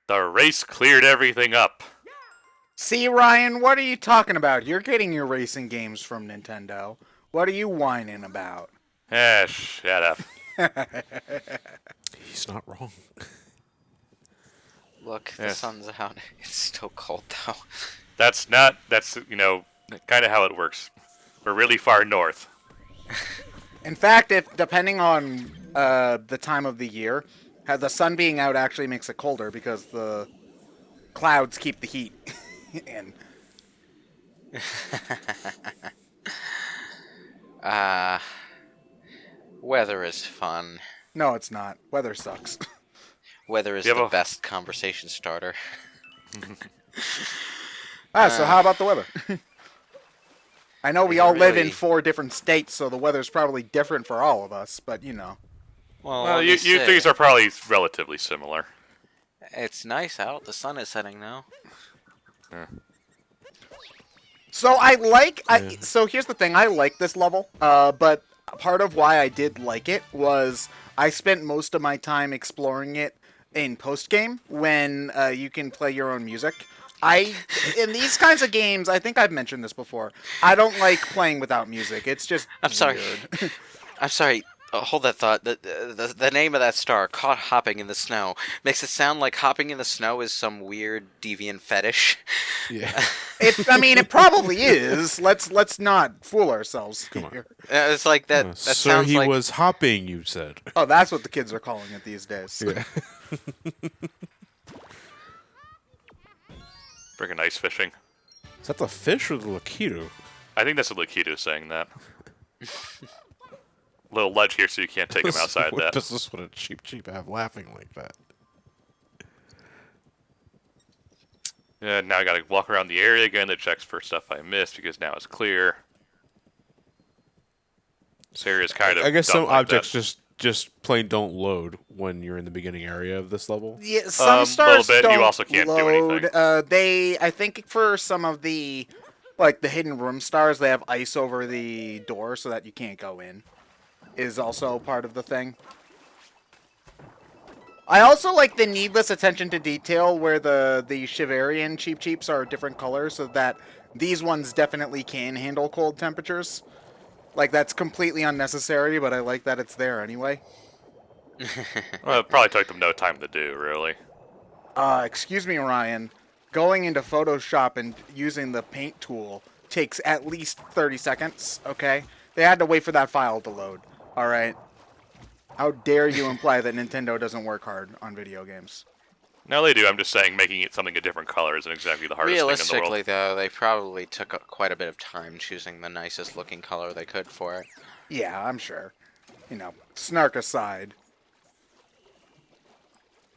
The race cleared everything up. See, Ryan, what are you talking about? You're getting your racing games from Nintendo. What are you whining about? Shut up. He's not wrong. Look, the Yes. sun's out. It's still cold, though. That's kind of how it works. We're really far north. In fact, if depending on the time of the year, the sun being out actually makes it colder because the clouds keep the heat in. Weather is fun. No, it's not. Weather sucks. Weather is the best conversation starter. So how about the weather? I know we Is it all live in really- 4 different states, so the weather's probably different for all of us, but you know. Well, Well, let me you see. things are probably relatively similar. It's nice out. The sun is setting now. So so here's the thing, I like this level, but part of why I did like it was I spent most of my time exploring it in post-game when you can play your own music. In these kinds of games, I think I've mentioned this before, I don't like playing without music. It's just I'm sorry. weird. I'm sorry. Hold that thought. The name of that star, Caught Hopping in the Snow, makes it sound like hopping in the snow is some weird deviant fetish. Yeah. It probably is. Let's not fool ourselves here. It's like that. That Sir, sounds he like was hopping, you said. Oh, that's what the kids are calling it these days. Yeah. Freaking ice fishing. Is that the fish or the Lakitu? I think that's a Lakitu saying that. Little ledge here so you can't take him outside What that. does this one a cheap have laughing like that? Yeah, now I gotta walk around the area again to check for stuff I missed because now it's clear. This area's kind of I guess dumb some like objects that. just plain don't load when you're in the beginning area of this level. Yeah, some stars little bit, don't you also can't do load. anything. I think for some of the, like the hidden room stars, they have ice over the door so that you can't go in. Is also part of the thing. I also like the needless attention to detail where the Shivarian Cheeps are different colors so that these ones definitely can handle cold temperatures. Like, that's completely unnecessary, but I like that it's there anyway. Well, it probably took them no time to do, really. Excuse me, Ryan. Going into Photoshop and using the paint tool takes at least 30 seconds, okay? They had to wait for that file to load, alright? How dare you imply that Nintendo doesn't work hard on video games? No, they do. I'm just saying making it something a different color isn't exactly the hardest thing in the realistically, world. though, they probably took quite a bit of time choosing the nicest looking color they could for it. Yeah, I'm sure. You know, snark aside.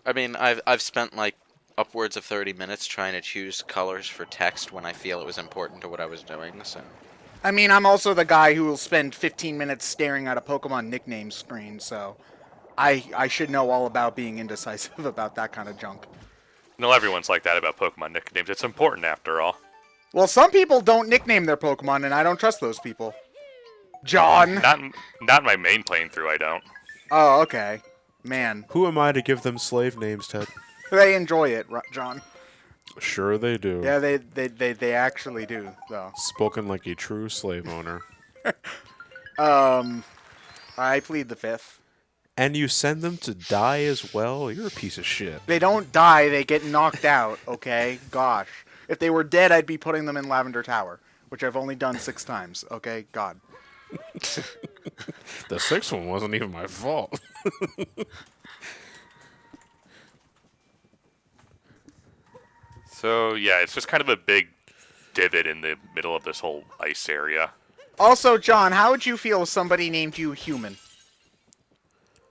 I mean, I've spent like upwards of 30 minutes trying to choose colors for text when I feel it was important to what I was doing. So I mean, I'm also the guy who will spend 15 minutes staring at a Pokemon nickname screen, so I should know all about being indecisive about that kind of junk. No, everyone's like that about Pokemon nicknames. It's important, after all. Well, some people don't nickname their Pokemon, and I don't trust those people. John! Not my main playthrough, I don't. Oh, okay. Man, Who am I to give them slave names, Ted? they enjoy it, John. Sure they do. Yeah, they actually do, though. Spoken like a true slave owner. I plead the fifth. And you send them to die as well? You're a piece of shit. They don't die, they get knocked out, okay? Gosh. If they were dead, I'd be putting them in Lavender Tower, which I've only done 6 times, okay? God. The 6th one wasn't even my fault. So, yeah, it's just kind of a big divot in the middle of this whole ice area. Also, John, how would you feel if somebody named you Human?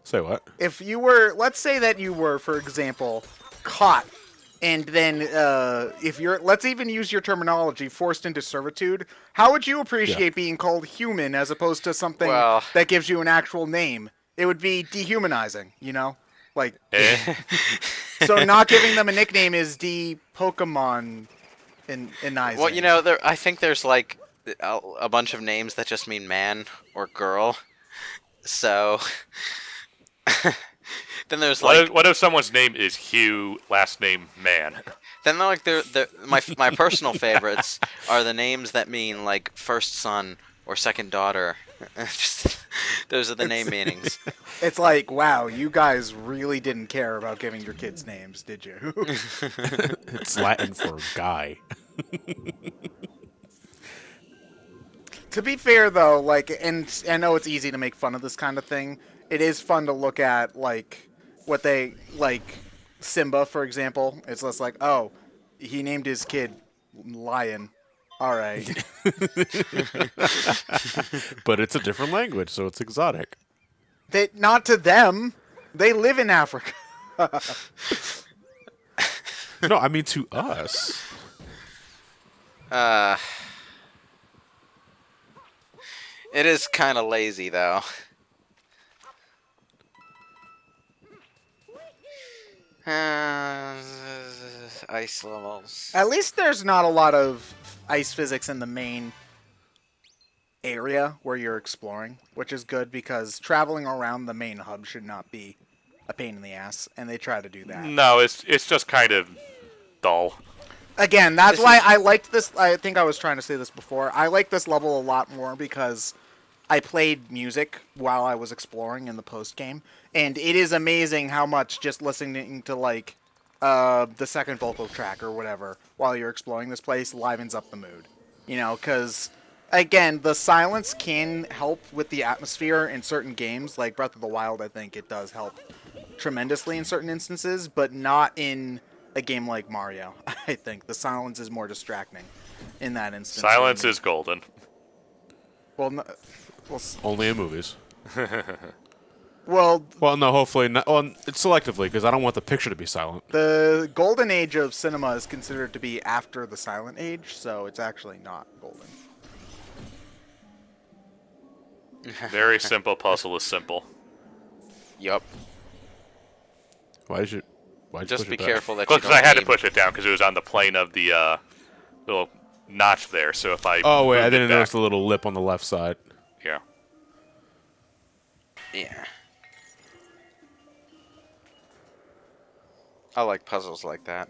Say what? If you were, let's say that you were, for example, caught, and then if you're, let's even use your terminology, forced into servitude, how would you appreciate being called human as opposed to something Well- that gives you an actual name? It would be dehumanizing, you know? Like, so not giving them a nickname is de-Pokemon-izing. well, you know, I think there's like a bunch of names that just mean man or girl. So Then there's like What if someone's name is Hugh, last name Man? then like my personal favorites are the names that mean like first son or second daughter. Just, those are the name meanings. It's like, wow, you guys really didn't care about giving your kids names, did you? It's Latin for guy. To be fair, though, like, and I know it's easy to make fun of this kind of thing. It is fun to look at, like, what they, like, Simba, for example. It's just like, oh, he named his kid Lion. All right. But it's a different language, so it's exotic. Not to them. They live in Africa. No, I mean to us. It is kind of lazy though. Ice levels. At least there's not a lot of ice physics in the main area where you're exploring, which is good because traveling around the main hub should not be a pain in the ass, and they try to do that. No, it's just kind of dull. Again, that's why I liked this. I think I was trying to say this before. I like this level a lot more because I played music while I was exploring in the post game, and it is amazing how much just listening to like the second vocal track or whatever while you're exploring this place livens up the mood. You know, because again, the silence can help with the atmosphere in certain games, like Breath of the Wild. I think it does help tremendously in certain instances, but not in a game like Mario. I think the silence is more distracting in that instance. Silence is golden. Well, no, Only in movies. well, Well, no, hopefully not. Well, it's selectively because I don't want the picture to be silent. the golden age of cinema is considered to be after the silent age, so it's actually not golden. Very simple puzzle is simple. Yup. Why'd you Just push be it back? careful that Well, you because don't I had to aim. push it down because it was on the plane of the little notch there. So if I Oh wait, I moved it didn't notice back- the little lip on the left side. Yeah. Yeah. I like puzzles like that.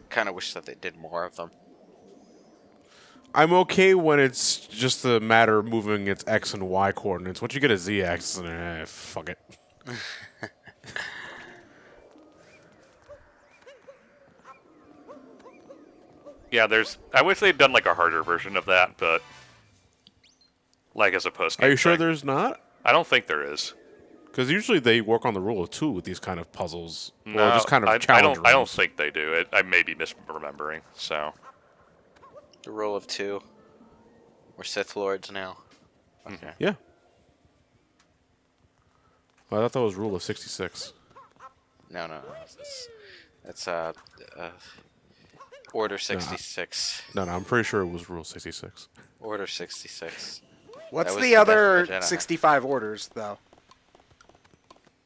Kind of wish that they did more of them. I'm okay when it's just a matter of moving its x and y coordinates. Once you get a z-axis, fuck it. Yeah, I wish they'd done like a harder version of that, but like as a post game. Are you sure there's not? I don't think there is. Because usually they work on the rule of two with these kind of puzzles, No, or just kind of I challenge don't. I don't rooms. think they do. I may be misremembering. So The rule of two. We're Sith Lords now. Okay. Yeah. Well, I thought that was rule of 66. No. It's Order 66. No, I'm pretty sure it was rule 66. Order 66. What's That was the the other Death of the Jedi. 65 orders, though?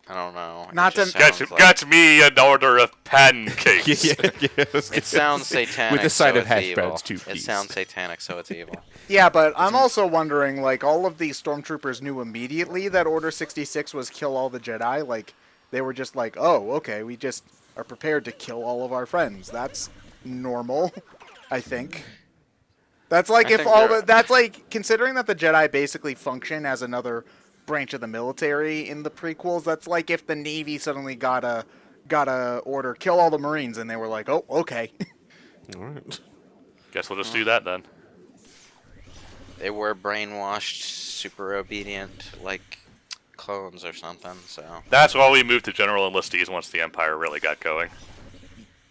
I don't know. Not It just to- sounds like- got me an order of pancakes. Yes. It sounds satanic. With the side so of it's hash evil. browns, too, It please. sounds satanic, so it's evil. Yeah, but I'm also wondering, like, all of these stormtroopers knew immediately that Order 66 was kill all the Jedi. Like, they were just like, oh, okay, we just are prepared to kill all of our friends. That's normal, I think. That's like I if think all they're- the, that's like considering that the Jedi basically function as another branch of the military in the prequels. That's like if the Navy suddenly got a order kill all the Marines, and they were like, oh, okay. All right. Guess we'll just do that then. They were brainwashed, super obedient, like clones or something, so. That's why we moved to general enlistees once the Empire really got going.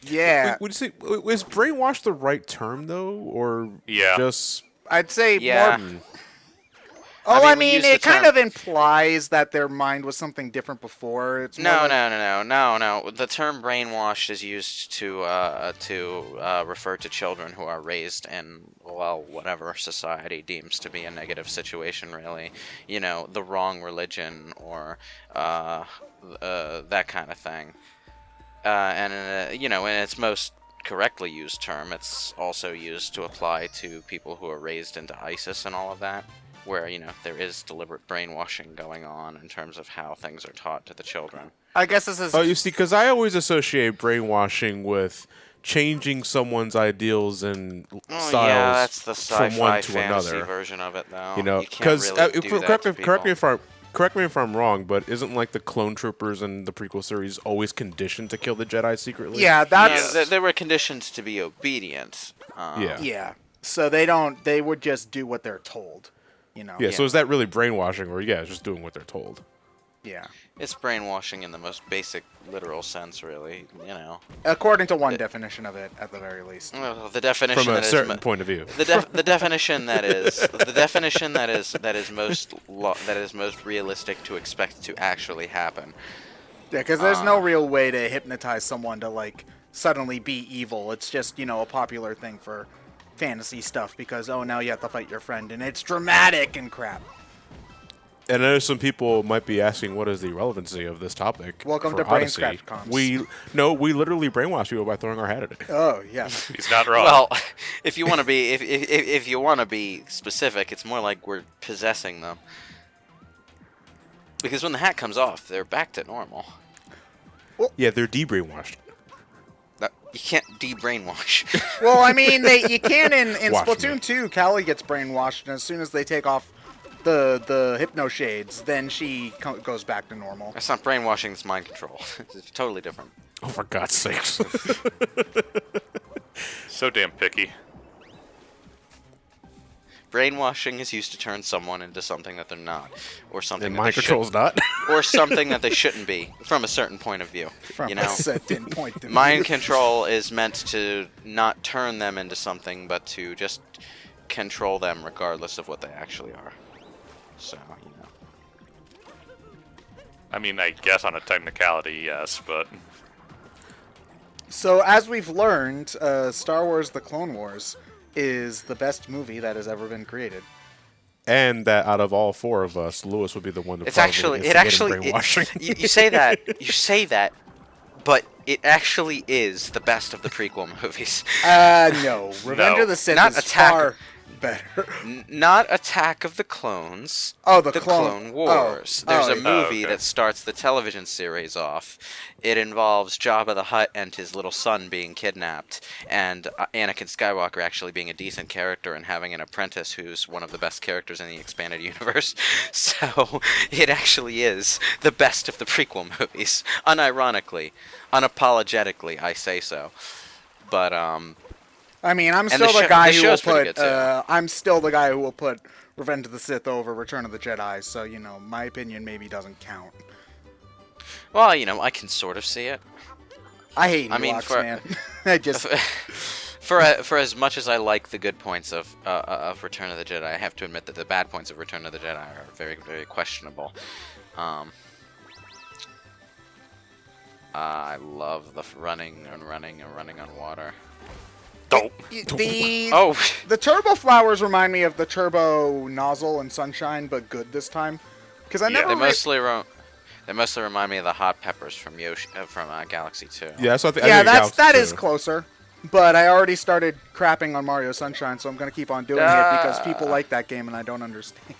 Yeah, Would you say is brainwash the right term though, or Yeah. just I'd say Yeah. more. Oh, I I mean, we mean, use the it kind term- of implies that their mind was something different before. It's more No. like- The term brainwashed is used to refer to children who are raised in, well, whatever society deems to be a negative situation, really. You know, the wrong religion or that kind of thing. You know, in its most correctly used term, it's also used to apply to people who are raised into ISIS and all of that, where, you know, there is deliberate brainwashing going on in terms of how things are taught to the children. I guess this is. Oh, you see, because I always associate brainwashing with changing someone's ideals and styles yeah, that's the from sci-fi one to fantasy another. version of it, though. You know, you can't really do that to correct me people. correct me if I'm wrong, but isn't like the clone troopers in the prequel series always conditioned to kill the Jedi secretly? Yeah, Yeah, that's. they were conditioned to be obedient. Yeah. Yeah. So they don't. They would just do what they're told. You know. Yeah, so is that really brainwashing, or it's just doing what they're told? Yeah. It's brainwashing in the most basic, literal sense, really. You know, According to one definition of it, at the very least. well, the definition From a that is certain point of view. the definition that is most realistic to expect to actually happen. Yeah, because there's no real way to hypnotize someone to like suddenly be evil. It's just a popular thing for fantasy stuff because now you have to fight your friend and it's dramatic and crap. And I know some people might be asking, what is the relevancy of this topic? Welcome for to Odyssey? BrainScratch comps. We literally brainwash people by throwing our hat at it. Oh yeah. He's not wrong. Well, if you want to be if you want to be specific, it's more like we're possessing them. Because when the hat comes off, they're back to normal. Yeah, they're de-brainwashed. You can't de-brainwash. Well, I mean, you can in Watch Splatoon me. 2. Callie gets brainwashed, and as soon as they take off the hypno shades, then she goes back to normal. That's not brainwashing, it's mind control. It's totally different. Oh, for God's sakes. So damn picky. Brainwashing is used to turn someone into something that they're not, or something And that mind they control's not. or something that they shouldn't be, from a certain point of view. From you a know, certain point of view. mind control is meant to not turn them into something, but to just control them regardless of what they actually are. So, you know. I mean, I guess on a technicality, yes, but So, as we've learned, Star Wars: The Clone Wars is the best movie that has ever been created. And that out of all four of us, Lewis would be the one to It's probably actually, instigate brainwashing. you say that, but it actually is the best of the prequel movies. No. Revenge No. of the Sith Not is Attack- far better. Not Attack of the Clones. Oh, the Clone Clone- Wars. oh, There's oh, a movie okay. that starts the television series off. It involves Jabba the Hutt and his little son being kidnapped, and Anakin Skywalker actually being a decent character and having an apprentice who's one of the best characters in the expanded universe. So it actually is the best of the prequel movies, unironically, unapologetically. I say so. But I mean, I'm And still the the guy the who will show's pretty put. good, too. I'm still the guy who will put Revenge of the Sith over Return of the Jedi. So my opinion maybe doesn't count. well, I can sort of see it. I hate I mean, Ewoks, man. I just. For as much as I like the good points of Return of the Jedi, I have to admit that the bad points of Return of the Jedi are very, very questionable. I love the running and running and running on water. don't. The Oh, the turbo flowers remind me of the turbo nozzle in Sunshine, but good this time. Because I Yeah, never. they re- mostly remind me of the hot peppers from Galaxy 2. Yeah, so I think Yeah, Galaxy that is 2. closer. But I already started crapping on Mario Sunshine, so I'm gonna keep on doing it because people like that game and I don't understand.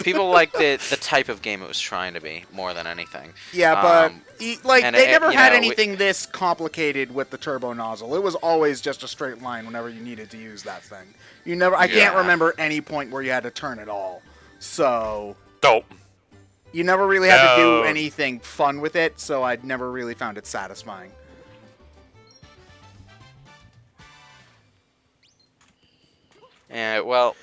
People like the type of game it was trying to be more than anything. Yeah, but Um, and they it- never you had know, anything this complicated with the turbo nozzle. It was always just a straight line whenever you needed to use that thing. I can't Yeah. remember any point where you had to turn at all. So Don't. you never really had to do No. anything fun with it. So I'd never really found it satisfying. Yeah, well,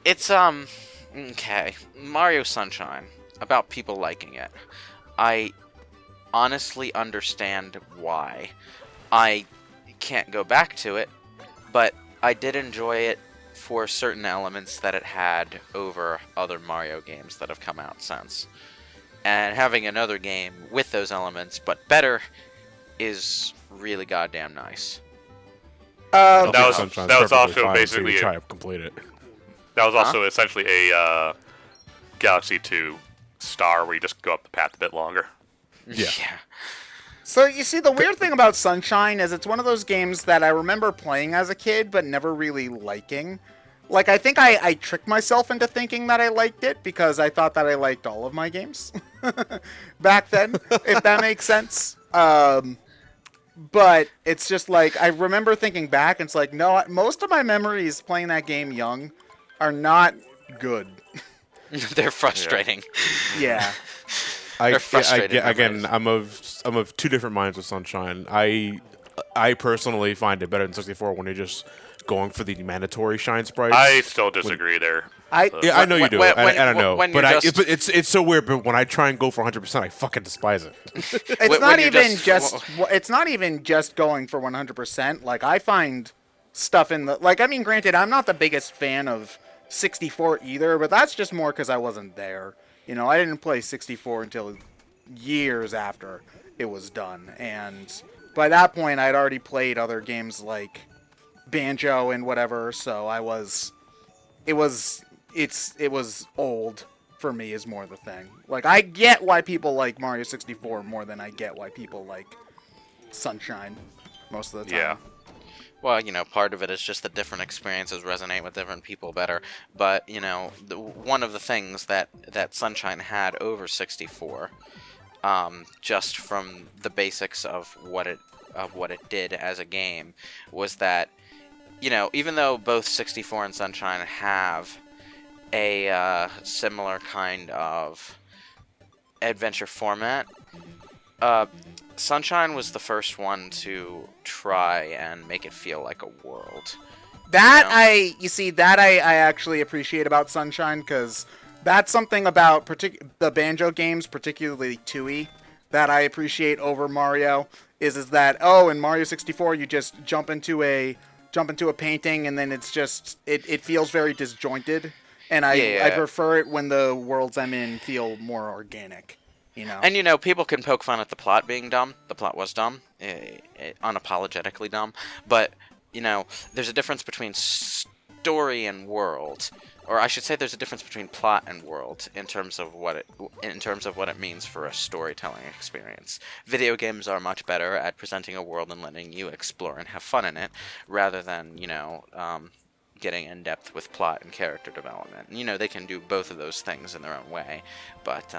it's okay. Mario Sunshine, about people liking it. I honestly understand why. I can't go back to it, but I did enjoy it for certain elements that it had over other Mario games that have come out since. And having another game with those elements, but better, is really goddamn nice. That was- Sunshine's that was perfectly also fine basically until you it. try to complete it. That was also essentially a Galaxy 2 star where you just go up the path a bit longer. Yeah. So you see, the weird thing about Sunshine is it's one of those games that I remember playing as a kid, but never really liking. Like, I think I tricked myself into thinking that I liked it because I thought that I liked all of my games back then, if that makes sense. But it's just like, I remember thinking back, and it's like, no, most of my memories playing that game young are not good. They're frustrating. Yeah. They're frustrating Again, memories. I'm of two different minds with Sunshine. I personally find it better than 64 when you're just going for the mandatory shine sprites. I still disagree there. Yeah, I know you do. when- I don't know, when but you're just- but it's so weird. But when I try and go for 100%, I fucking despise it. It's When not you're even it's not even just going for 100%. Like, I find stuff in the, like, I mean, granted, I'm not the biggest fan of 64 either, but that's just more because I wasn't there. You know, I didn't play 64 until years after it was done, and by that point, I'd already played other games like Banjo and whatever. So it was old for me is more the thing. Like, I get why people like Mario 64 more than I get why people like Sunshine most of the time. Yeah. Well, part of it is just that different experiences resonate with different people better. But, one of the things that Sunshine had over 64, just from the basics of what it did as a game, was that, even though both 64 and Sunshine have a similar kind of adventure format, Sunshine was the first one to try and make it feel like a world. That I actually appreciate about Sunshine, because that's something about the Banjo games, particularly 2E, that I appreciate over Mario. Is that, in Mario 64 you just jump into a painting and then it's just it feels very disjointed, and I prefer it when the worlds I'm in feel more organic. And people can poke fun at the plot being dumb. The plot was dumb, unapologetically dumb. But there's a difference between story and world, or I should say, there's a difference between plot and world in terms of what it means for a storytelling experience. Video games are much better at presenting a world and letting you explore and have fun in it, rather than getting in depth with plot and character development. They can do both of those things in their own way, but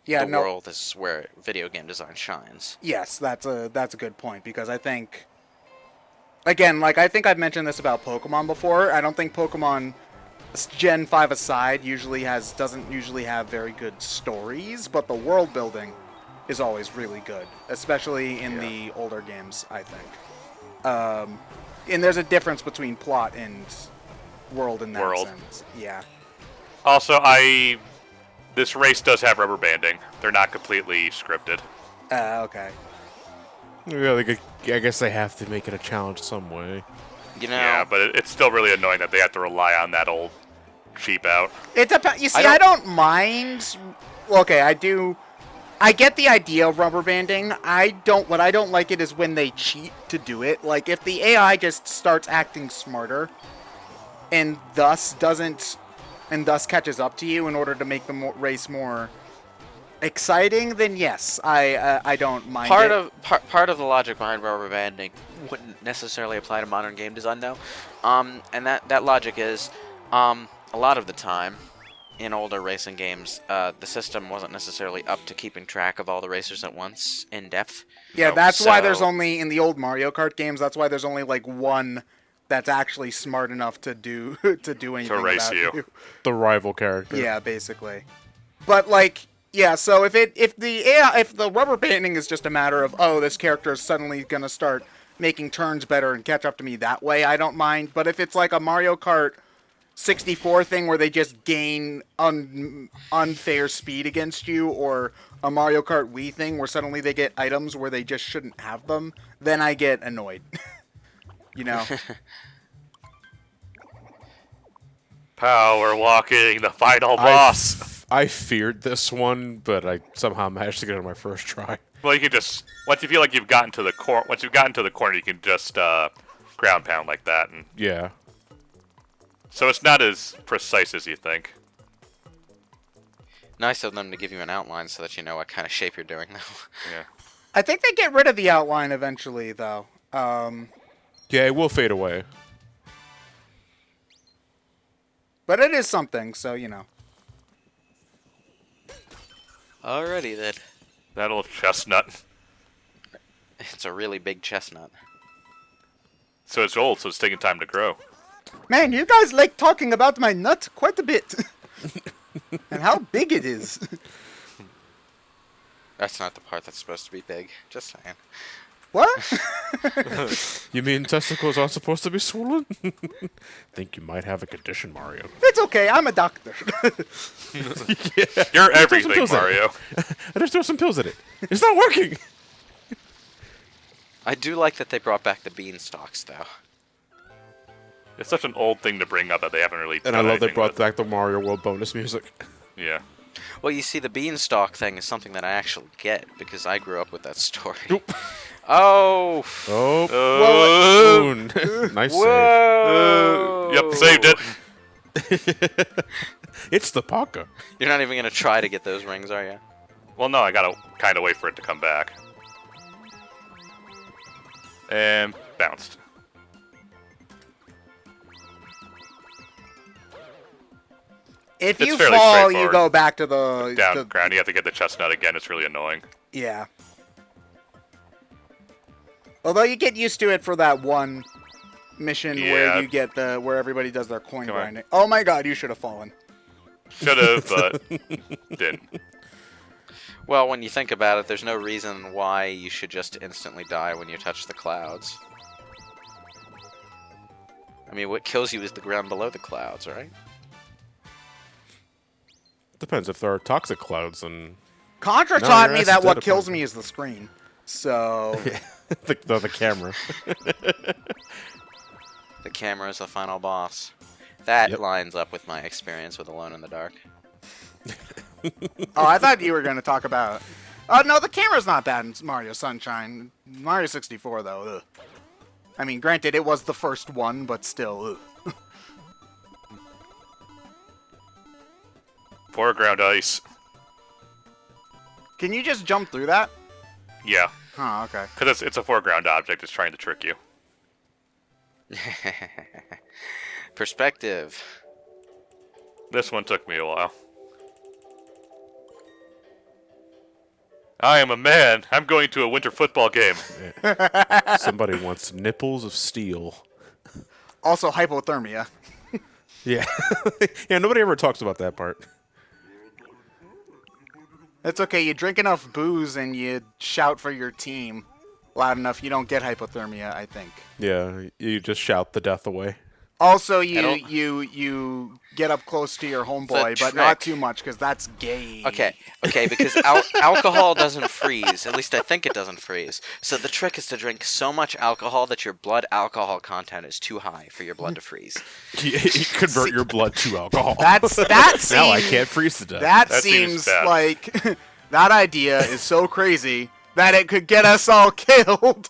world is where video game design shines. Yes, that's a good point, because I think, again, like, I think I've mentioned this about Pokemon before. I don't think Pokemon Gen 5 aside doesn't usually have very good stories, but the world building is always really good, especially in the older games, I think. And there's a difference between plot and world in that sense. Yeah. Also, this race does have rubber banding. They're not completely scripted. Okay. Yeah, I guess they have to make it a challenge some way. Yeah, but it's still really annoying that they have to rely on that old cheap out. It depends. You see, I don't mind. Okay, I do. I get the idea of rubber banding. What I don't like it is when they cheat to do it. Like, if the AI just starts acting smarter, and thus catches up to you in order to make the race more exciting, then yes, I don't mind Part of the logic behind rubber banding wouldn't necessarily apply to modern game design, though. And that logic is, a lot of the time, in older racing games, the system wasn't necessarily up to keeping track of all the racers at once in depth. Yeah, that's why there's only, in the old Mario Kart games, that's why there's only like one that's actually smart enough to do anything to race without you. The rival character. Yeah, basically. But like, yeah, so if the rubber banding is just a matter of, this character is suddenly gonna start making turns better and catch up to me that way, I don't mind. But if it's like a Mario Kart 64 thing where they just gain unfair speed against you, or a Mario Kart Wii thing where suddenly they get items where they just shouldn't have them, then I get annoyed. Power walking, the final boss. I feared this one, but I somehow managed to get it on my first try. Well, you can just, once you feel like you've gotten to the corner, you can just ground pound like that, and Yeah. so it's not as precise as you think. Nice of them to give you an outline so that you know what kind of shape you're doing, though. Yeah. I think they get rid of the outline eventually, though. Yeah, it will fade away. But it is something, so you know. Alrighty then. That little chestnut. It's a really big chestnut. So it's old, so it's taking time to grow. Man, you guys like talking about my nut quite a bit. And how big it is. That's not the part that's supposed to be big. Just saying. What? You mean testicles aren't supposed to be swollen? Think you might have a condition, Mario. It's okay, I'm a doctor. You're some everything, pills in it. Mario. I just threw some pills at it. It's not working. I do like that they brought back the beanstalks, though. It's such an old thing to bring up that they haven't really And done I love they anything brought with. back the Mario World bonus music. Yeah. Well, you see, the beanstalk thing is something that I actually get because I grew up with that story. Oop. Oh! Oh, Uh, Boone. Nice Whoa! Yep, saved it. save. It's the Paka. You're not even gonna try to get those rings, are you? Well, no, I gotta kind of wait for it to come back. And bounced. If It's you fairly fall, you straightforward. go back to the... Down the- ground, you have to get the chestnut again. It's really annoying. Yeah. Although you get used to it for that one mission Yeah. where you get where everybody does their coin Come on. grinding. Oh my god, you should have fallen. Should have, but didn't. Well, when you think about it, there's no reason why you should just instantly die when you touch the clouds. I mean, what kills you is the ground below the clouds, right? Depends if there are toxic clouds and Contra No, taught you're me that what aesthetic kills one. me is the screen. So... the camera. The camera is the final boss. That Yep. lines up with my experience with Alone in the Dark. Oh, I thought you were going to talk about... no, the camera's not bad in Mario Sunshine. Mario 64, though. Ugh. I mean, granted, it was the first one, but still... Ugh. Foreground ice. Can you just jump through that? Yeah, Oh, okay. because it's a foreground object. It's trying to trick you. Perspective. This one took me a while. I am a man. I'm going to a winter football game. Somebody wants nipples of steel. Also, hypothermia. Yeah. Yeah, nobody ever talks about that part. It's okay, you drink enough booze and you shout for your team loud enough, you don't get hypothermia, I think. Yeah, you just shout the death away. Also, I you don't- you get up close to your homeboy, but trick. not too much, because that's gay. Okay, because alcohol doesn't freeze. At least I think it doesn't freeze. So the trick is to drink so much alcohol that your blood alcohol content is too high for your blood to freeze. You convert your blood to alcohol. That seems, Now I can't freeze to death. That That seems seems bad. like that idea is so crazy that it could get us all killed.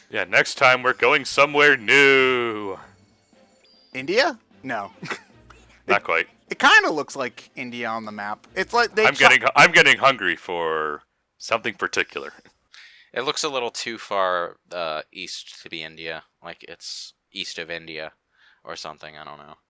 Yeah, next time we're going somewhere new. India? No. Not quite. It kind of looks like India on the map. It's like they I'm getting hungry for something particular. It looks a little too far east to be India. Like it's east of India or something. I don't know.